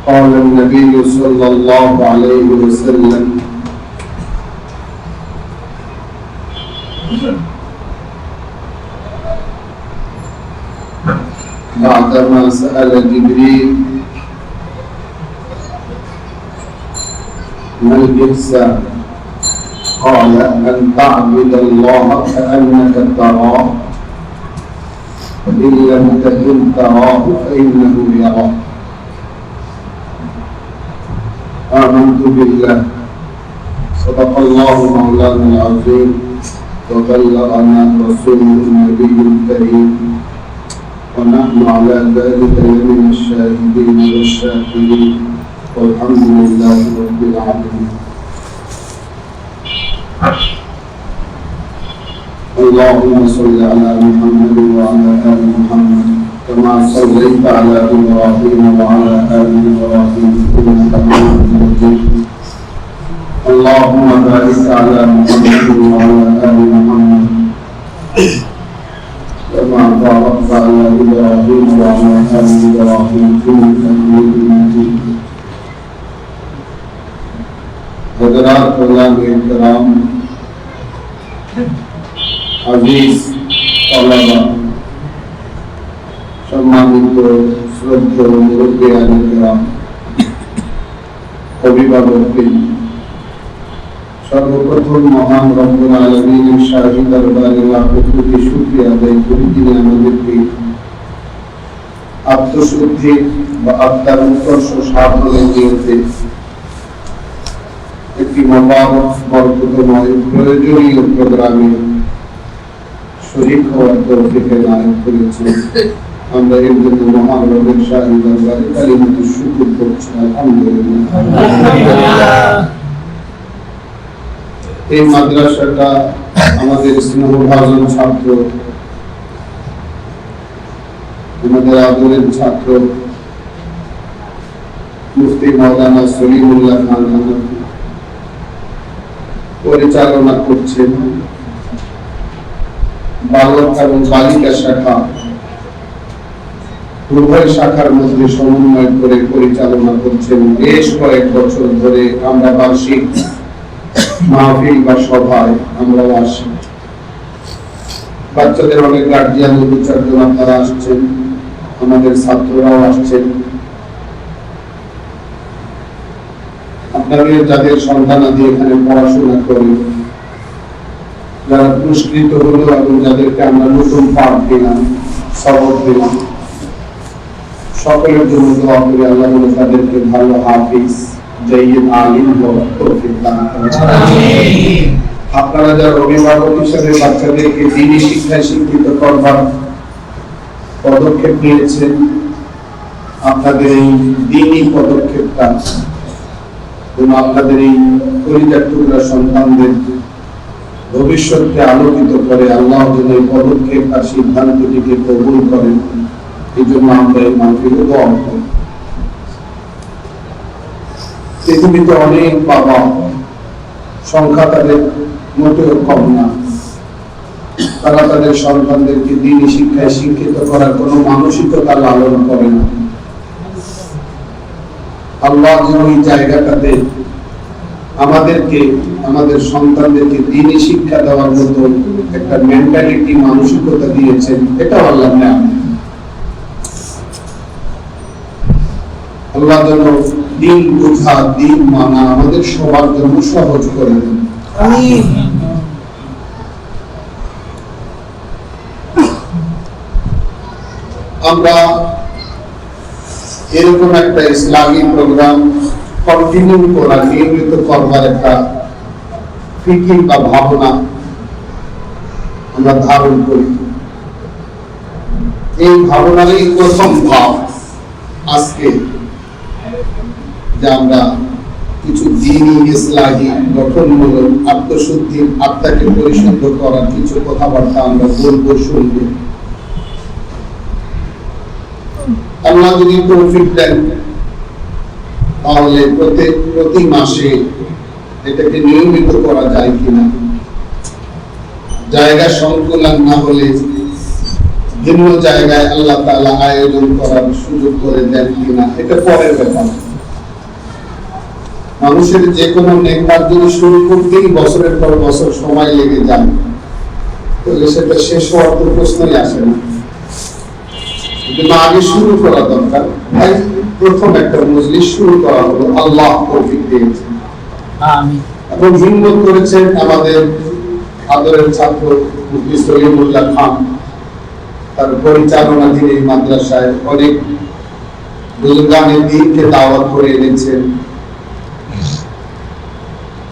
قال النبي صلى الله عليه وسلم بعدما سأل جبريل ما الإحسان قال أن تعبد الله كأنك تراه فإن لم تكن تراه فإنه يراك آمنت بالله صدق الله مولانا العظيم وبلغنا رسوله النبي الكريم ونحن على ذلك لمن الشاهدين والشاكرين والحمد لله رب العالمين. اللهم صل على محمد وعلى آل محمد كما صليت على إبراهيم وعلى آل إبراهيم إنك حميد مجيد. اللهم بارك على محمد وعلى آل محمد كما باركت على إبراهيم وعلى آل إبراهيم إنك حميد مجيد. حضرات علماء کرام، আজিজ তালাবা, সম্মানিত শ্রদ্ধেয় মুরব্বিয়ান کرام, অভিভাবকগণ, সর্বপ্রথম মহান রব্বুল আলামিনের শাহী দরবারে লাখ কোটি শুকরিয়া আদায় করি, যিনি আমাদেরকে আত্মশুদ্ধি বা আত্মার উৎকর্ষ সাধনের নিয়তে একটি মোবারক বরকতময় প্রয়োজনীয় প্রোগ্রামে শরীক হওয়ার তৌফিক এনায়েত করেছেন। আমরা এর জন্য মহান রবের শাহী দরবারে কালিমাতু শুকর করছি, আলহামদুলিল্লাহ। এই মাদ্রাসাটা আমাদের স্নেহভাজন ছাত্র, আমাদের আদরের ছাত্র মুফতি মাওলানা সলিমুল্লাহ খান হানাফি পরিচালনা করছেন। বালক এবং বালিকা শাখা উভয় শাখার মধ্যে সমন্বয় করে পরিচালনা করছেন। বেশ কয়েক বছর ধরে আমরা বার্ষিক মাহফিল বা সভায় আমরা আসি। বাচ্চাদের অনেক গার্জিয়ান বিচারজন আপনারা আসছেন, আমাদের ছাত্ররাও আসছেন। আপনাদের যাদের সন্তানাদি এখানে পড়াশোনা করে, যারা পুরস্কৃত হলো এবং যাদেরকে আমরা নতুন পাঠ দিলাম, সবক দিলাম, সকলের জন্য দোয়া করি আল্লাহ যেন তাদেরকে ভালো হাফিজ জাইয়্যিদ আলিম হওয়ার তৌফিক দান করেন। আমিন। আপনারা যারা অভিভাবক হিসেবে বাচ্চাদেরকে দ্বীনি শিক্ষায় শিক্ষিত করবার পদক্ষেপ নিয়েছেন, আপনাদের এই দ্বীনি পদক্ষেপটা যেন আপনাদের এই কলিজার টুকরা সন্তানদের ভবিষ্যৎকে আলোকিত করে, আল্লাহ যেন এই পদক্ষেপ আর সিদ্ধান্তটিকে কবুল করেন, এই জন্য আমরা এই মাহফিলে দোয়া করি। পৃথিবীতে অনেক বাবা, সংখ্যা তাদের মোটেও কম না, তারা তাদের সন্তানদেরকে দ্বীনি শিক্ষায় শিক্ষিত করার কোন মানসিকতা লালন করে না। আল্লাহ যেন এই জায়গাটাতে আমাদেরকে, আমাদের সন্তানদেরকে দ্বীনি শিক্ষা দেওয়ার মতো একটা মেন্টালিটি, মানসিকতা দিয়েছেন, এটা আল্লাহর নিয়ামত। আল্লাহ যেন দ্বীন বোঝা, দ্বীন মানা আমাদের সবার জন্য সহজ করে দেন। আমিন। আমরা এরকম একটা ইসলামী প্রোগ্রাম কন্টিনিউ করা, নিয়মিত করবার একটা ফিকির বা ভাবনা আমরা ধারণ করি। এই ভাবনারই প্রথম ভাব আজকে যে আমরা কিছু দ্বীনি ইসলাহি গঠনমূলক আত্মশুদ্ধির, আত্মাকে পরিশুদ্ধ করার কিছু কথাবার্তা আমরা বলবো, শুনবো। আল্লাহ যদি তৌফিক দেন তাহলে প্রতি মাসে এটাকে নিয়মিত করা যায় কিনা, জায়গা সংকুলান না হলে ভিন্ন জায়গায় আল্লাহ তাআলা আয়োজন করার সুযোগ করে দেন কিনা, এটা পরের ব্যাপার। মানুষের যে কোনো নেক কাজ যদি শুরু করতেই বছরের পর বছর সময় লেগে যায়, তাহলে সেটা শেষ হওয়ার তো প্রশ্নই আসে না। কিন্তু আগে শুরু করা দরকার। তাই প্রথম একটা মজলিস শুরু করা হলো, আল্লাহ তৌফিক দিয়েছেন। আমিন। এবং হিম্মত করেছেন আমাদের আদরের ছাত্র মুফতি সলিমুল্লাহ খান, তার পরিচালনাধীন এই মাদ্রাসায় অনেক বুজুর্গানে দ্বীনকে দাওয়াত করে এনেছেন,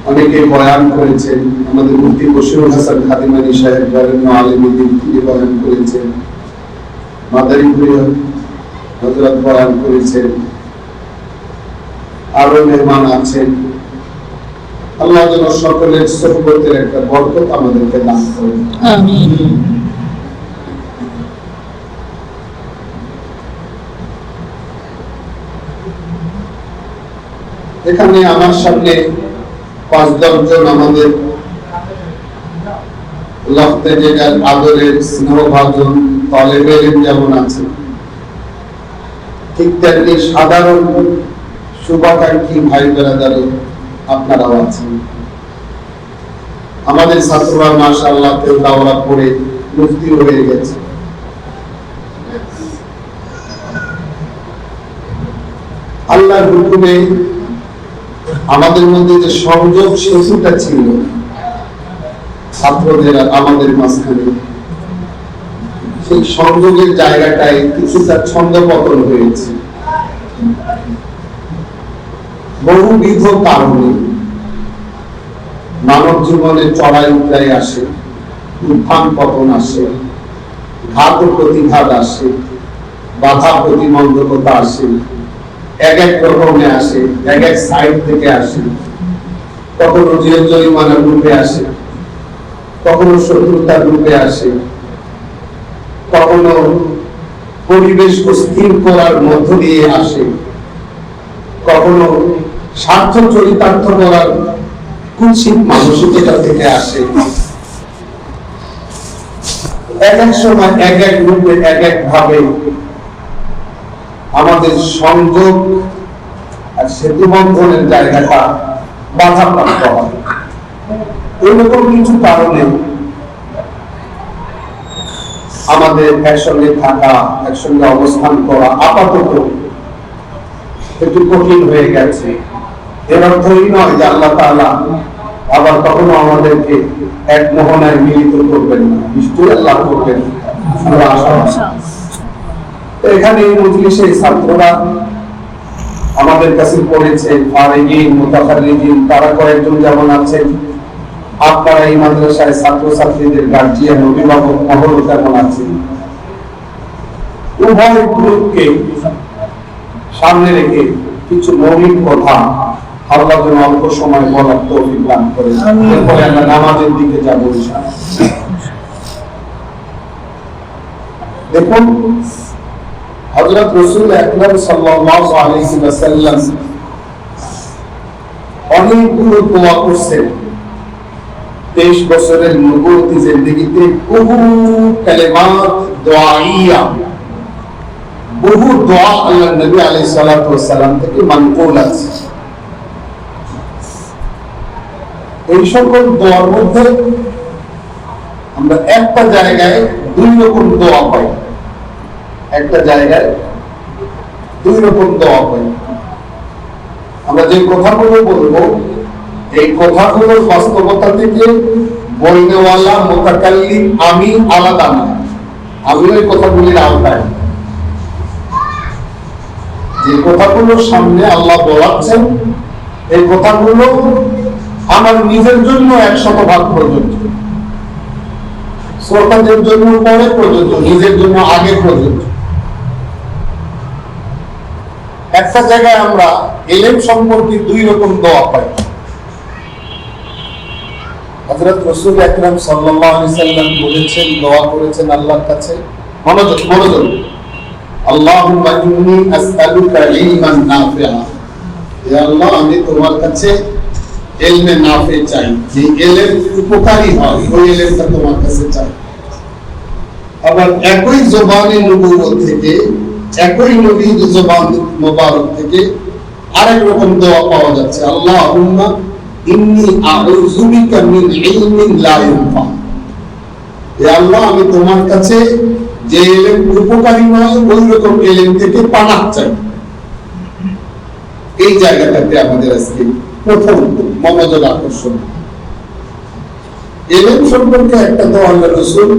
অনেকে বয়ান করেছেন। আমাদের মুফতি বশিরুল হাসান খাদিমানি সাহেব বরেণ্য আলেম দ্বীন তিনি বয়ান করেছেন, মাদারীপুরে হযরত বয়ান করেছেন, আরো মেহমান আছেন। আল্লাহ যেন সকলের সুবহতের একটা বরকত আমাদেরকে দান করেন। আমিন। এখানে আমার সামনে ৫-১০ জন আমাদের লফতে জায়গার আদরের স্নেহভাজন তালেবে ইলম যেমন আছে, ঠিক তেমনি সাধারণ শুভাকাঙ্ক্ষী ভাই বেরাদার আপনারাও আছেন। আমাদের ছাত্ররা মাশাআল্লাহ কেউ দাওরা পড়ে মুফতি হয়ে গেছে। আল্লাহর হুকুমে আমাদের মধ্যে যে সংযোগ সেতুটা ছিল ছাত্রদের আমাদের মাঝখানে, সেই সংযোগের জায়গাটায় কিছুটা ছন্দপতন হয়েছে বহুবিধ কারণে। মানব জীবনে চড়াই উতরাই আসে, উত্থান পতন আসে, ঘাত প্রতিঘাত আসে, বাধা প্রতিবন্ধকতা আসে, এক এক রকমে আসে, এক এক সাইড থেকে আসে। কখনো জেল জরিমানার রূপে আসে, কখনো শত্রুতার রূপে আসে, কখনো পরিবেশ স্থির করার মধ্য দিয়ে আসে, কখনো স্বার্থ চরিতার্থ করার কুৎসিত মানসিকতা থেকে আসে। এক এক সময় এক এক রূপে এক এক ভাবে আমাদের সংযোগ আর সেতু বন্ধনের জায়গাটা বাধাপ্রাপ্ত হয়। এরকম কিছু কারণে আমাদের একসঙ্গে থাকা, একসঙ্গে অবস্থান করা আপাতত একটু কঠিন হয়ে গেছে। এর অর্থই নয় যে আল্লাহ তাআলা আবার কখনো আমাদেরকে এক মোহনায় মিলিত করবেন না, নিশ্চয়ই আল্লাহ করবেন, আমরা আশা। এখানে এই মজলিসে ছাত্ররা আমাদের কাছে পড়েছে, ফারিগিন মুতাফাররিগিন, তারা কয়েকজন যেমন আছেন, আপনারা এই মাদ্রাসায় ছাত্রছাত্রীদের গার্জিয়ান অভিভাবক মহল তেমন আছেন। উভয় গ্রুপকে সামনে রেখে কিছু মৌলিক কথা আল্লাহ যেন অল্প সময় বলার তৌফিক দান করেন। এরপরে আমরা নামাজের দিকে যাবো ইনশাআল্লাহ। দেখুন, হযরত রাসূল আকরাম সাল্লাল্লাহু আলাইহি ওয়াসাল্লাম অনেকগুলো দোয়া করছেন। 23 বছরের নবুয়তি জিন্দেগিতে বহু কালেমাত দোয়াইয়া, বহু দোয়া আল্লাহর নবী আলাইহিস সালাতু ওয়াস সালাম থেকে মানকুল আছে। এই সকল দোয়ার মধ্যে আমরা একটা জায়গায় দুই রকম দোয়া পাই, একটা জায়গায় দুই রকম দোয়া পাই। আমরা যে কথাগুলো বলবো এই কথাগুলোর বাস্তবতা থেকে বলনেওয়ালা মুতাকাল্লিম আমি আলাদা না, আমি ওই কথাগুলির আওতায়। যে কথাগুলোর সামনে আল্লাহ বলাচ্ছেন এই কথাগুলো আমার নিজের জন্য 100% প্রযোজ্য, শ্রোতাদের জন্য পরে প্রযোজ্য, নিজের জন্য আগে প্রযোজ্য। একটা জায়গায় আমরা ইলম সম্পর্কে দুই রকম দোয়া পাই। হযরত রাসূল আকরাম সাল্লাল্লাহু আলাইহি সাল্লাম বলেছেন, দোয়া করেছেন আল্লাহর কাছে, মনোযোগ মনোযোগ, আল্লাহুম্মা ইন্নী আসআলুকা ইলমান নাফিআ, হে আল্লাহ আমি তোমার কাছে ইলমে নাফি চাই, যে ইলম উপকারী হয় ওই ইলমটা তোমার কাছে চাই। আবার একই জবানে নবুয়ত থেকে, একই নবীর জবান মোবারক থেকে আরেক রকম দোয়া পাওয়া যাচ্ছে, আল্লাহুম্মা ইন্নী আউযু বিকা মিন ইলমিন লা ইনফা। হে আল্লাহ, আমি তোমার কাছে যে ইলম উপকারী নয় ওই রকম ইলম থেকে পানাহ চাই। এই জায়গাটাতে আমাদের আজকে প্রথম মনোযোগ আকর্ষণ। ইলম সম্পর্কে একটা দোয়া আল্লাহ রাসূল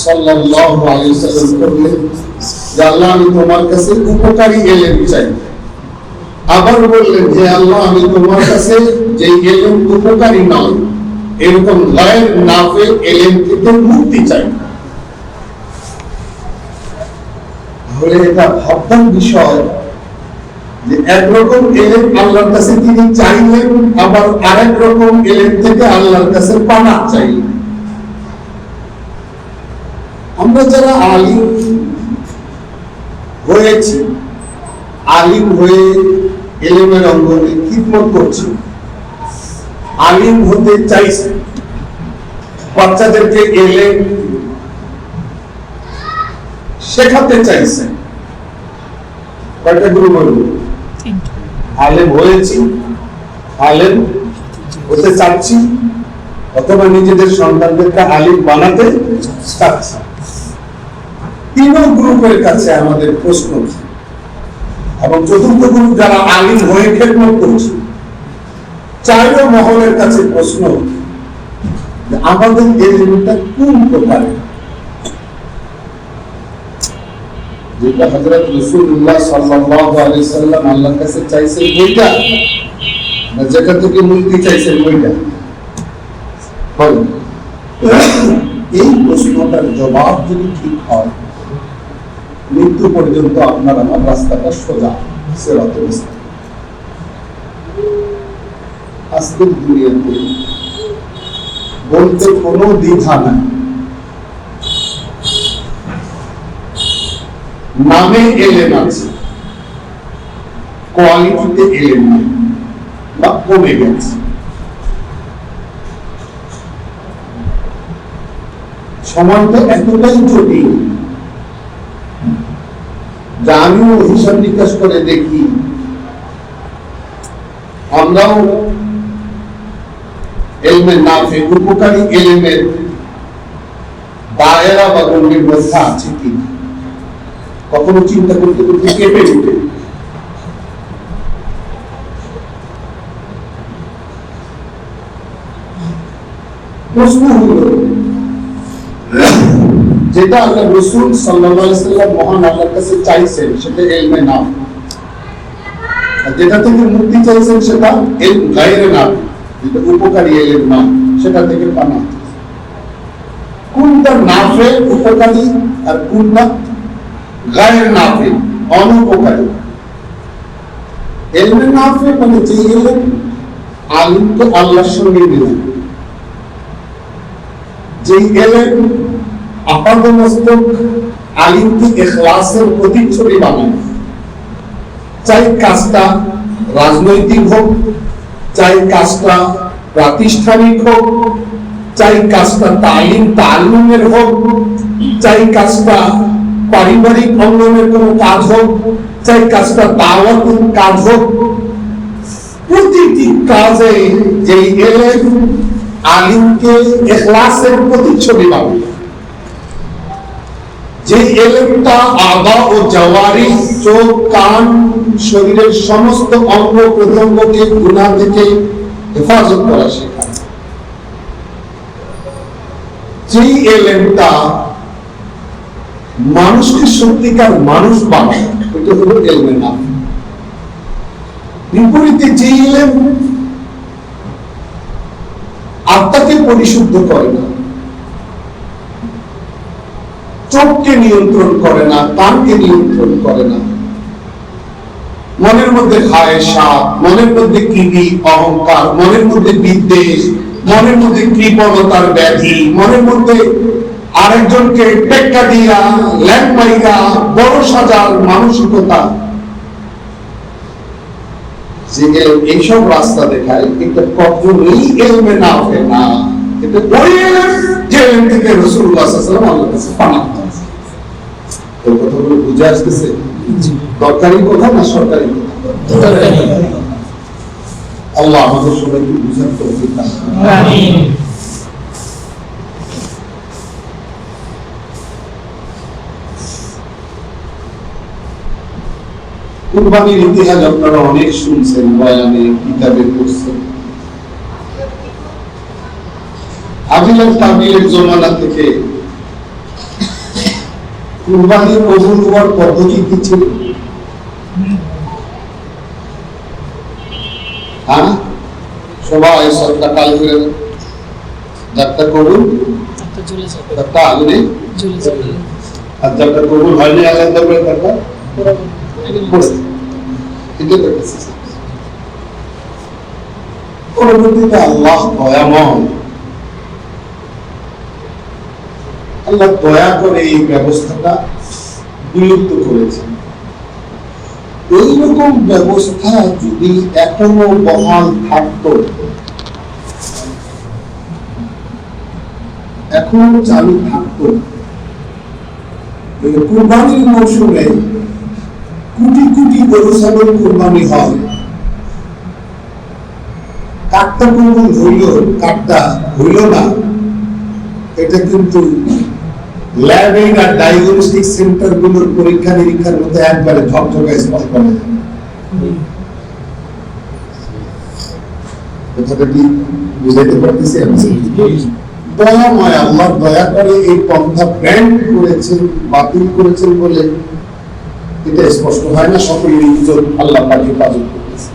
সাল্লাল্লাহু আলাইহি ওয়াসাল্লাম করলেন যে আল্লাহ, আমি তোমার কাছে উপকারী ইলম চাই। আবার বললেন, হে আল্লাহ, আমি তোমার কাছে যে ইলম উপকারী নয় এরকম গায়র নাফে ইলম থেকে মুক্তি চাই। তাহলে এটা ভাববার বিষয় যে একরকম ইলম আল্লাহর কাছে তিনি চাইলেন, আবার আরেক রকম ইলম থেকে আল্লাহর কাছে পানাহ চাইলেন। আমরা যারা আলিম হয়েছি, আলিম হয়ে ইলমের অঙ্গনে খিদমত করছি, আলিম হতে চাইছে, বাচ্চাদেরকে ইলম শেখাতে চাইছে, কয়টা গুরু বলবো? আলেম হয়েছি, আলেম হতে চাচ্ছি, অথবা নিজেদের সন্তানদেরকে আলিম বানাতে চাচ্ছি। তিন গ্রুপের কাছে আমাদের প্রশ্ন, এবং চতুর্থ গ্রুপ যারা আলিম হয়ে খেদমত করছে, চার মহলের কাছে প্রশ্ন, আমাদের ইলমটা কোন প্রকারের? যেটা হযরত রাসূলুল্লাহ সাল্লাল্লাহু আলাইহি সাল্লাম আল্লাহর কাছে চাইছেন ওইটা, না যেটা থেকে মুক্তি চাইছেন ওইটা? বলেন। এই প্রশ্নটার জবাব যদি ঠিক হয়, মৃত্যু পর্যন্ত আপনার আমার রাস্তাটা সোজা, সিরাতুল মুস্তাকিম। আজকের দুনিয়াতে বলতে কোনো দ্বিধা নাই, নামে ইলম আছে, কোয়ালিটিতে ইলম নাই বা কমে গেছে। সময়টা এতটাই জটিল যা আমিও হিসাব নিকাশ করে দেখি, আমরাও ইলমে নাফে উপকারী ইলমের দায়রা বা গণ্ডির মধ্যে আছে কিনা কখনো চিন্তা করতে করতে কেঁপে উঠে। প্রশ্ন হলো, যেটা আল্লাহ রাসূল সাল্লাল্লাহু আলাইহি ওয়াসাল্লাম মহান আল্লাহর কাছে চাইছেন সেটা ইলমে নাফ, আর যেটা থেকে মুক্তি চাইছেন সেটা ইলম গায়রে নাফ, যেটা উপকারী ইলম না, সেটা থেকে পানা। কোনটা নাফে উপকারী আর কোনটা গায়রে নাফে অনুপকারী? ইলমে নাফে মানে যে ইলম আলিমকে আল্লাহর সঙ্গে মিলায়, যে ইলম আপাদমস্তক আলিমকে ইখলাসের প্রতিচ্ছবি বানায়। চাই কাজটা রাজনৈতিক হোক, চাই কাজটা প্রাতিষ্ঠানিক হোক, চাই কাজটা তালিমের হোক, চাই কাজটা পারিবারিক অঙ্গনের কোনো কাজ হোক, চাই কাজটা দাওয়াতের কাজ হোক, প্রতিটি কাজে যে ইলম আলিমকে ইখলাসের প্রতিচ্ছবি বানায়, যে ইলমটা আবা ও জাওয়ারি, চোখ, কান, শরীরের সমস্ত অঙ্গ প্রত্যঙ্গকে গুনাহ থেকে হেফাজত করা শেখায়, যে ইলমটা মানুষকে সত্যিকার মানুষ বানায়, এটা হলো ইলমে নাফ। বিপরীতে যে ইলম আত্মাকে পরিশুদ্ধ করে না, চোখকে নিয়ন্ত্রণ করে না, কানকে নিয়ন্ত্রণ করে না, মনের মধ্যে খায়েশাত, মনের মধ্যে কিবি, অহংকার, মনের মধ্যে বিদ্বেষ, মনের মধ্যে কৃপণতার ব্যাধি, মনের মধ্যে আরেকজনকে টেক্কা দিয়া ল্যাং মাইরা বড় সাজার মানসিকতা, যে এইসব রাস্তা দেখায়, এটা কখনোই ইলমে নাফে না। এটা ওই ইলম যে ইলম থেকে রাসূলুল্লাহ সাল্লাল্লাহু আলাইহি ওয়াসাল্লাম আল্লাহর কাছে পানা। এই কথাগুলো বুঝে আসতেছে? দরকারি কথা না সরকারি কথা? আল্লাহ আমাদের সবাইকে বুঝার তৌফিক দান করুন। আমিন। কুরবানির ইতিহাস আপনারা অনেক শুনছেন, বয়ানে, কিতাবে পড়ছেন। আবিলের তাবিলের জমানা থেকে কুরবানি কবুল হওয়ার পদ্ধতি কি ছিল? হ্যাঁ, সবাই সবটা কাল করে যাত্রা কবুল, যাত্রা আগুনে, আর যাত্রা কবুল হয়নি আল্লাহ দরবারে যাত্রা পরবর্তীতে আল্লাহ দয়াময়, আল্লাহ দয়া করে এই ব্যবস্থাটা বিলুপ্ত করেছেন। এইরকম ব্যবস্থা যদি এখনো বহাল থাকতো, এখনো চালু থাকতো, কুরবানির মৌসুমে কোটি কোটি গরু ছাগল কুরবানি হয়, কাটটা কুরবান হইল, কাটটা হইল না, এটা কিন্তু ল্যাবে আর ডায়াগনস্টিক সেন্টার গুলোর পরীক্ষা নিরীক্ষার মধ্যে একবারে ঝকঝকে স্পষ্ট করা যায়। কথাটা কি বুঝাইতে পারতেছি? দয়াময় আল্লাহ দয়া করে এই পন্থা ব্যান করেছেন, বাতিল করেছেন বলে এটা স্পষ্ট হয় না। সকলের ইজ্জত আল্লাহ পাক হেফাজত করতেছে।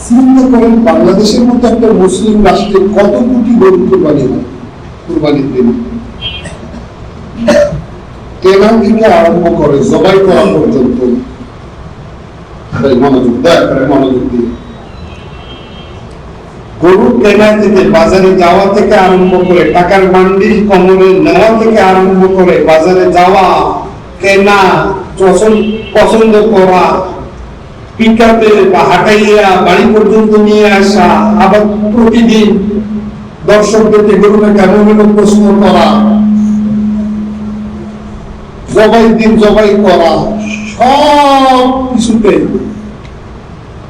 চিন্তা করেন, বাংলাদেশের মতো একটা মুসলিম রাষ্ট্রে কত কোটি গরু কুরবানি হয় কুরবানির দিন। কেনা থেকে আরম্ভ করে জবাই করা পর্যন্ত, মনোযোগ, দয়া করে মনোযোগ দিয়ে, গরু কেনা থেকে বাজারে যাওয়া থেকে আরম্ভ করে, টাকার বান্ডিল কমরে নেওয়া থেকে আরম্ভ করে, বাজারে যাওয়া, কেনা, পছন্দ করা, পিকআপে বা হাঁটাইয়া বাড়ি পর্যন্ত নিয়ে আসা, আবার প্রতিদিন দর্শকদেরকে গরুটা কেমন হলো প্রশ্ন করা, জবাই দিন জবাই করা, সব কিছুতে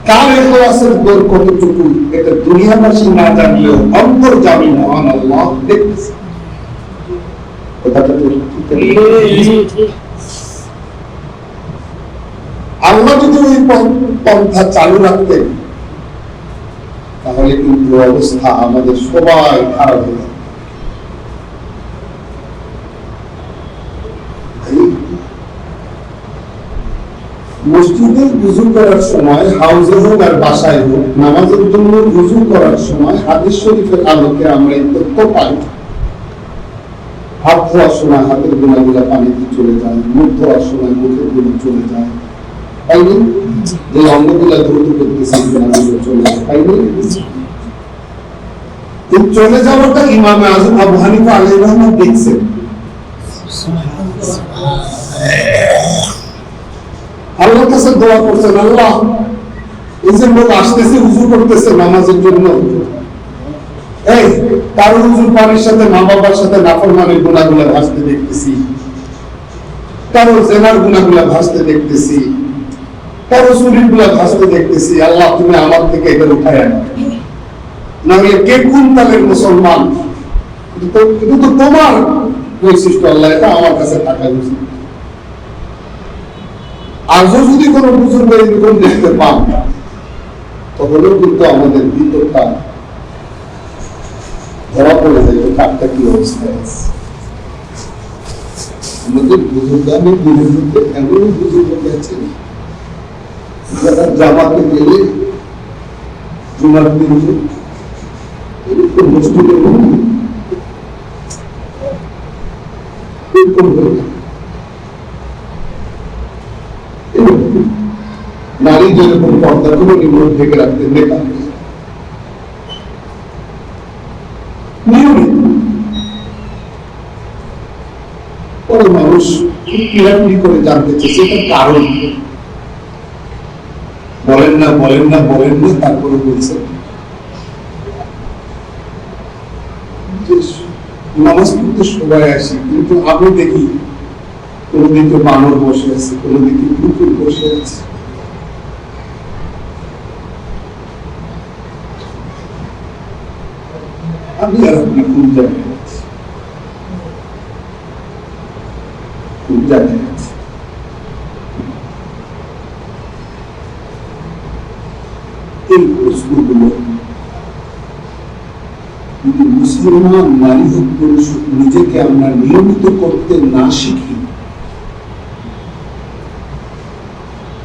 কার এখলাসের দর কতটুকু এটা দুনিয়াবাসী না জানলেও অন্তর জানি মহান আল্লাহ দেখতেছে। আল্লাহ যদি ওই পন্থা চালু রাখতেন তাহলে কিন্তু অবস্থা আমাদের সবাই খারাপ হয়ে যেত। মসজিদে ওযু করার সময়, হাউজে হোক আর বাসায় হোক, নামাজের জন্য ওযু করার সময় হাদিস শরীফের আলোকে আমরা এই তথ্য পাই। হাত ধোয়ার সময় হাতের গুণাগুলা পানিতে চলে যায়, মুখ ধোয়ার সময় মুখের গুণা চলে যায়, তাইনি? যে অঙ্গগুলা দ্রুত করতেছে গুণাগুলো চলে যায়, তাইনি? এই চলে যাওয়াটা ইমাম আযম আবু হানিফা আলাইহিস রাহমাত দেখছেন। আল্লাহর কাছে দোয়া করছেন, আল্লাহ এই যে লোক আসতেছে ওযু করতেছে নামাজের জন্য, এই কারো ওযুর পানির সাথে মা বাবার সাথে নাফরমানির গুনাহগুলো ভাসতে দেখতেছি, কারো জেনার গুনাহগুলো ভাসতে দেখতেছি, কারো চুরির গুলা ভাসতে দেখতেছি। আল্লাহ তুমি আমার থেকে এটা উঠায় আনো, না হলে কে কোন তালের মুসলমান? এটা তো তোমার বৈশিষ্ট্য আল্লাহ, এটা আমার কাছে থাকা উচিত। আজও যদি কোনো বুজুর্গ এরকম দেখতে পান তাহলেও কিন্তু আমাদের ভিতরটা ধরা পড়ে যায় কারটা কি অবস্থায় আছে। আমাদের বুজুর্গ, আমি বুজুর্গ এমন বুজুর্গ আছে যারা জামাতে গেলে জুমার দিন এরকম মসজিদে নারী যেরকম পর্দা করে নিম্ন থেকে রাখতে দেখলাম নিয়মিত। পরে মানুষ পিড়াপিড়ি করে জানতে চেয়েছে এটার কারণ, বলেন না বলেন না বলেন না, তারপরে বলছে নামাজ পড়তে সবাই আসি, কিন্তু আমি দেখি কোনদিন তো বানর বসে আছে, কোনদিন কুকুর বসে আছে, আমি আর আপনি কোন জায়গায় আছি? কোন জায়গায় আছি? এই প্রশ্নগুলো যদি মুসলমান নারী হোক পুরুষ হোক নিজেকে আমরা নিয়মিত করতে না শিখি,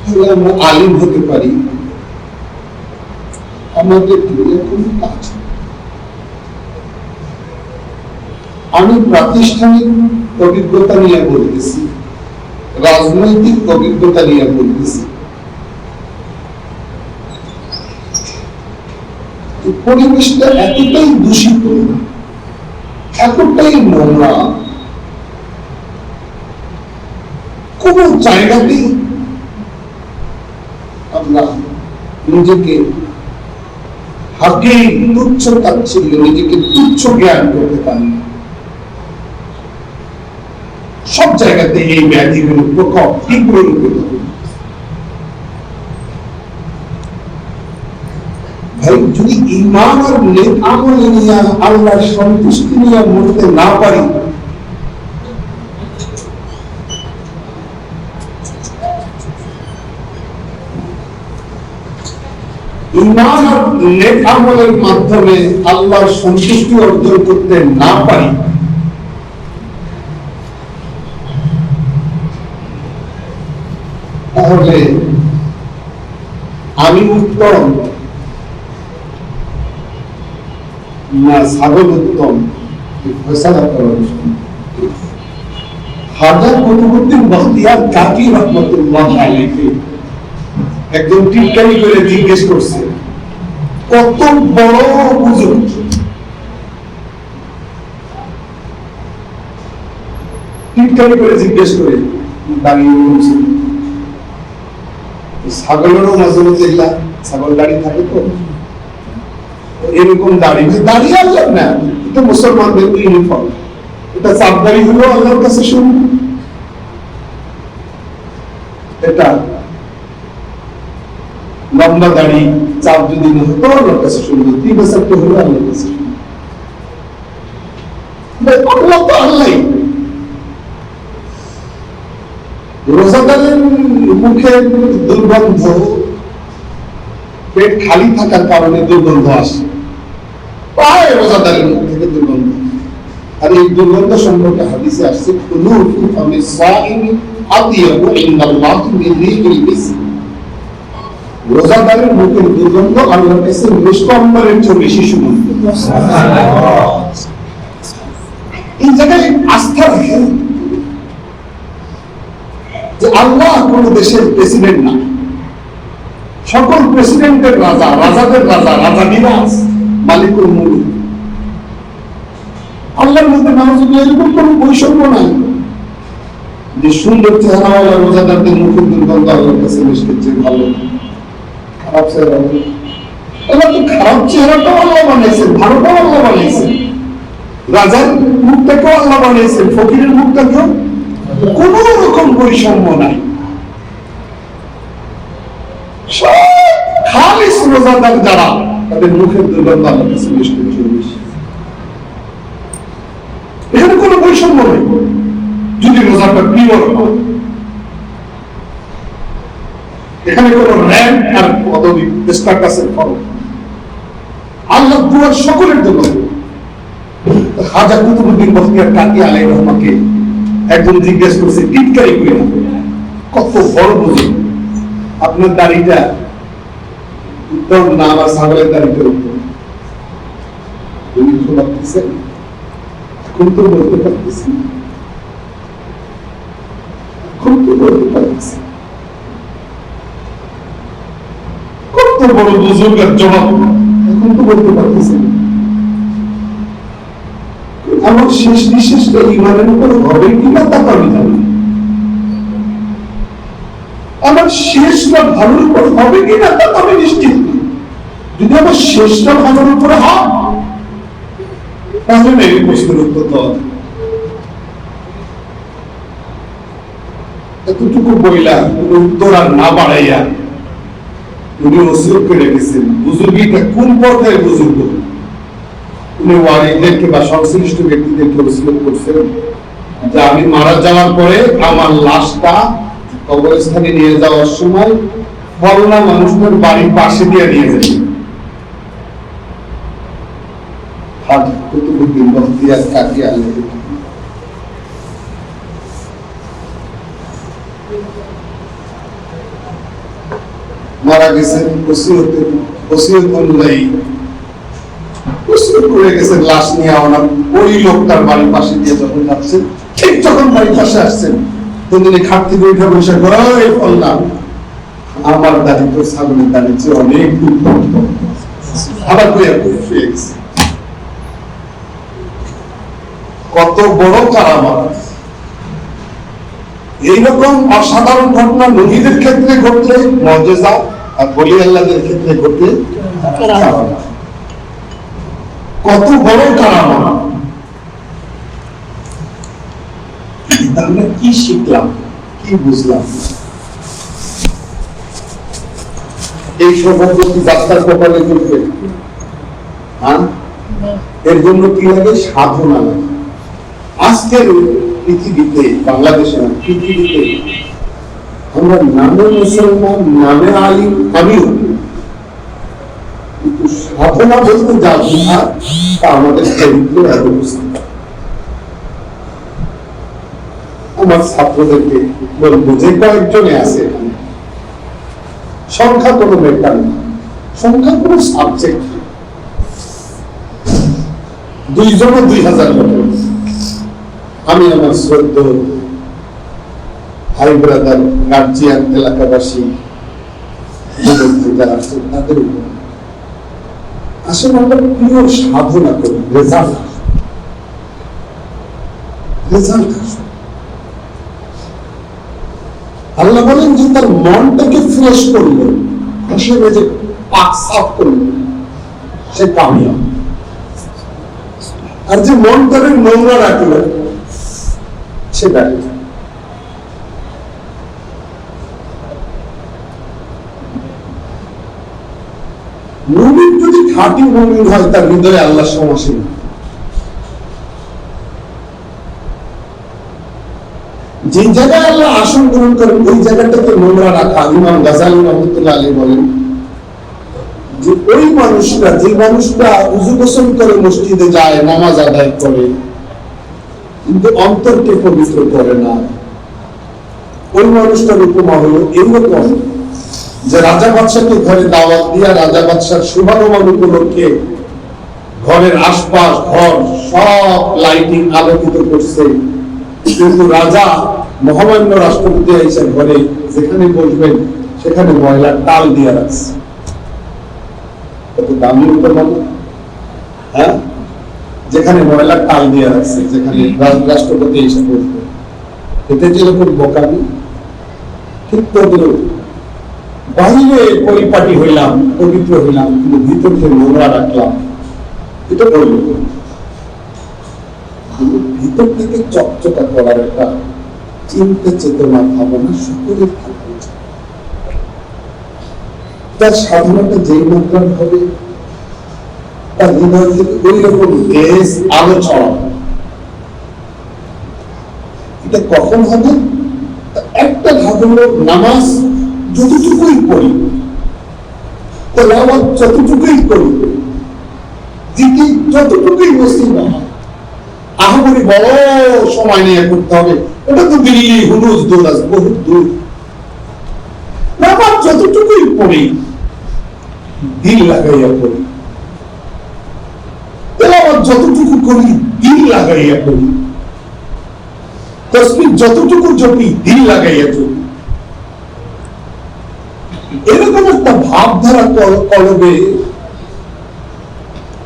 তাহলে আমরা আলিম হতে পারি, আমাদের কোনো কাজ নেই। আমি প্রাতিষ্ঠানিক অভিজ্ঞতা নিয়ে বলতেছি, রাজনৈতিক অভিজ্ঞতা নিয়ে বলতেছি। পরিবেশটা এতটাই দূষিত, এতটাই নোংরা, কোন জায়গাতেই আমরা নিজেকে হাকে তুচ্ছ তাচ্ছিল্য, নিজেকে তুচ্ছ জ্ঞান করতে পারি না। সব জায়গাতে এই ব্যাধিগুলো প্রকোপ তীব্র রূপে। ভাই, যদি ঈমান আর নেক আমল নিয়ে আল্লাহর সন্তুষ্টি নিয়ে মরতে না পারি, ঈমান আর নেক আমলের মাধ্যমে আল্লাহর সন্তুষ্টি অর্জন করতে না পারি, তাহলে আমি উত্তম না ছাগল উত্তম? ফয়সালা করার হাজার কুতুবুদ্দিন বখতিয়ার কাকি রাহমাতুল্লাহ আলাইহি একজন টিটকারি করে জিজ্ঞেস করছে, কত বড় বুজুর্গ, টিটকারি করে জিজ্ঞেস করে দাঁড়িয়ে বলছে, ছাগলেরও মাঝে মধ্যে ছাগল দাঁড়িয়ে থাকে, তো এরকম দাঁড়িয়ে আল্লাহ না, এটা মুসলমানদের ইউনিফর্ম, এটা চাপ দাঁড়ি হলো আল্লাহর কাছে শুনুন, এটা লম্বা দাড়ি চাপ যদি না হতো আল্লাহর কাছে শুনবো, 3 বছর তো হলো আল্লাহর কাছে শুনবো। আল্লাহ তো আল্লাহ। রোজাদারের মুখে দুর্গন্ধ, পেট খালি থাকার কারণে দুর্গন্ধ আসে, প্রায় রোজাদারের মুখ থেকে দুর্গন্ধ। আর এই দুর্গন্ধ সম্পর্কে হাদিসে আসছে, খুলুফু ফামি সাইমি আতিয়াবু ইনদাল্লাহি মিন রিহিল মিসক। রোজাদারের মুখের দুর্গন্ধ আল্লাহর কাছে মিষ্টি অম্বরের চেয়ে বেশি সুগন্ধ। এই জায়গায় আস্থা রাখেন যে আল্লাহ কোন দেশের প্রেসিডেন্ট না, সকল প্রেসিডেন্টের রাজা, রাজাদের রাজা, রাজা নিবাস, মালিকুল মুলক। আল্লাহর মধ্যে নাউজুবিল্লাহ এরকম কোন বৈষম্য নাই যে সুন্দর চেহারাওয়ালা রোজাদারদের মুখের দুর্গন্ধ আল্লাহর কাছে মিষ্টির চেয়ে ভালো, খারাপ চেহারা। এবার তো খারাপ চেহারাটাও আল্লাহ বানিয়েছেন, ভালোটাও আল্লাহ বানিয়েছেন, রাজার মুখটাকেও আল্লাহ বানিয়েছেন, ফকিরের মুখটাকেও। কোন রকম বৈষম্য নাই। খালিস রোজাদার যারা, তাদের মুখের দুর্গন্ধ আল্লাহর কাছে মিষ্টির চেয়ে বেশি। এখানে কোন বৈষম্য নেই, যদি রোজাটা পিওর হয়। এখানে কোন র্যাঙ্ক আর পদবি স্ট্যাটাসের ফরক। আল্লাহ পুরো সকলের জন্য। খাজা কুতুবউদ্দিন বখতিয়ার কাকি আলাইহির রহমাকে একজন জিজ্ঞেস করছে টিটকারি করে, কত বড় বুঝুন, আপনার দাড়িটা উত্তম না আমার ছাগলের দাড়িটা উত্তম? এখন তো বলতে পারতেছি, এখন তো বলতে পারতেছি। কত বড় বুজুর্গের জবাব, এখন তো বলতে পারতেছি। আমার শেষ নিঃশ্বাসটা ইমানের উপর হবে কিনা তা আমি জানি, আমার শেষটা ভালোর উপর হবে কিনা তা আমি নিশ্চিত। যদি আমার শেষটা ভালোর উপরে হয়, তাহলে এই প্রশ্নের উত্তর দেওয়া। এতটুকু বইলা উত্তর আর না বাড়াইয়া উনি ওসিয়ত করে রেখেছেন। বুজুর্গিটা কোন পর্যায়ে বুজুর্গ? আপনি ওয়ারিদেরকে বা সংশ্লিষ্ট ব্যক্তিদেরকে ওসিয়ত করছেন যে আমি মারা যাওয়ার পরে আমার লাশটা কবরস্থানে নিয়ে যাওয়ার সময় ফলনা মানুষদের বাড়ির পাশে দিয়ে নিয়ে যাবেন। কুতুবুদ্দিন বখতিয়ার কাকিয়া মারা গেছেন ওসিয়ত অনুযায়ী ওসিয়ত করে গেছেন লাশ নিয়ে ওনার ওই লোকটার বাড়ির পাশে দিয়ে যখন যাচ্ছেন, ঠিক যখন বাড়ির পাশে আসছেন তিনি খাট থেকে উঠে বসে বললাম আমার দাড়ি তো ছাগলের দাড়ির চেয়ে অনেক আবার শুয়ে গেছে। কত বড় কারামত! এইরকম অসাধারণ ঘটনা নবীদের ক্ষেত্রে ঘটলে মুজিজা, আর বলি আল্লাহদের ক্ষেত্রে ঘটলে কারামত। কত বড় কারামত! আমরা কি শিখলাম, কি বুঝলাম? এই সৌভাগ্য কি যাত্রার কপালে চলবে? এর জন্য কি লাগে? সাধনা লাগে। আজকের পৃথিবীতে, বাংলাদেশে না, পৃথিবীতে আমরা নামে মুসলমান, নামে আলিম, আমিও, কিন্তু সাধনা বলতে যা বোঝা তা আমাদের চরিত্রে অবস্থা। আমার ছাত্রদেরকে বলবো, যে কয়েকজনে আছে এখানে, সংখ্যা কোনো ব্যাপার না, সংখ্যা কোনো সাবজেক্ট। 2 জনও 2000 লোক। আমি আমার শ্রদ্ধ ভাই ব্রাদার, গার্জিয়ান, এলাকাবাসী যারা আছেন তাদের উপর আসলে আমরা প্রিয় সাধনা করি। রেজাল্ট আল্লাহ বলেন যে তার মনটাকে ফ্রেশ করলো, আসলে যে পাক সাফ করলো, সে কামিয়াব। আর যে মনটাকে নোংরা রাখলো সে ব্যর্থ। মুমিন যদি খাঁটি মুমিন হয়, তার হৃদয়ে আল্লাহ সমাসীন। যে জায়গায় আল্লাহ আসন গ্রহণ করেন ওই জায়গাটাকে নোংরা রাখা। ইমাম গাজালি রহমতুল্লাহ আলাইহি বলেন যে ওই মানুষরা, যে মানুষটা উযু গোসল করে মসজিদে যায়, নামাজ আদায় করে, কিন্তু অন্তরকে পবিত্র করে না, ওই মানুষটার উপমা হলো এইরকম যে রাজা বাদশাকে ঘরে দাওয়াত দিয়া রাজা বাদশার শুভাগমন উপলক্ষে ঘরের আশপাশ, ঘর সব লাইটিং আলোকিত করছে, কিন্তু রাজা মহামান্য রাষ্ট্রপতি এসে ঘরে যেখানে বসবেন সেখানে ময়লার টাল দিয়ে রাখছে। কত দামি উপমা! হ্যাঁ, যেখানে ময়লার টাল দিয়ে রাখছে, যেখানে রাষ্ট্রপতি এসে বসবে, এটা যেরকম বোকামি, ঠিক তদ্রুপ বাইরে পরিপাটি হইলাম, পবিত্র হইলাম, কিন্তু ভিতর থেকে নোংরা রাখলাম, এটা বলল। ভিতর থেকে চকচকা করার একটা চিন্তা, চেতনা, ভাবনা সকলের থাকা উচিত। তার সাধনাটা যেই মাত্রার হবে, তার হৃদয় থেকে ওই রকম দেশ আলো ছড়াবে। এটা কখন হবে? একটা ধাপ হলো নামাজ যতটুকুই পড়ি, তেলাওয়াত যতটুকুই করি, জিকির যতটুকুই নসিব হয়, আহামরি বড় সময় নিয়ে করতে হবে, এটা তো দিল্লি, হুলুস দোলাস, বহুত দূর। নামাজ যতটুকুই পড়ি, দিল লাগাইয়া পড়ি, তেলাওয়াত যতটুকু করি, দিল লাগাইয়া করি, তাসবিহ যতটুকু জপি, দিল লাগাইয়া জপি। এরকম একটা ভাবধারা কলবে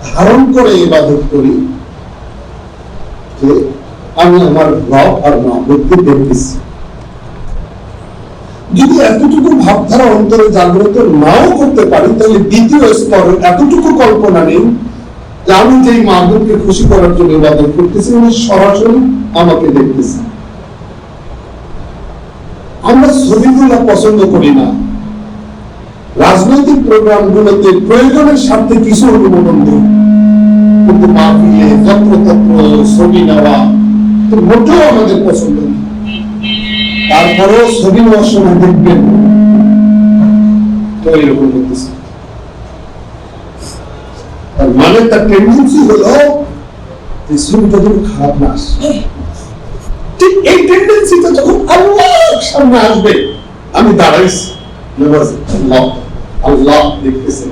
ধারণ করে ইবাদত করি যে আমি আমার রব আর মাবুদকে দেখতেছি। যদি এতটুকু ভাবধারা অন্তরে জাগ্রত নাও করতে পারি, তাহলে দ্বিতীয় স্তরে এতটুকু কল্পনা নেই যে আমি যেই মাবুদকে খুশি করার জন্য ইবাদত করতেছি উনি সরাসরি আমাকে দেখতেছি। আমরা ছবিগুলো পছন্দ করি না, রাজনৈতিক প্রোগ্রামগুলোতে প্রয়োজনের স্বার্থে কিছু অনুমোদন দেই, কিন্তু মাহফিলে যত্রতত্র ছবি নেওয়া তো মোটেও আমাদের পছন্দ না। তারপরেও ছবি নেওয়ার সময় দেখবেন তো এরকম করতেছে, তার মানে তার টেন্ডেন্সি হলো এই ছবিটা যেন খারাপ না আসে। ঠিক এই টেন্ডেন্সিটা যখন আল্লাহর সামনে আসবে, আমি দাঁড়াইছি নামাজে, আল্লাহ আল্লাহ দেখতেছে,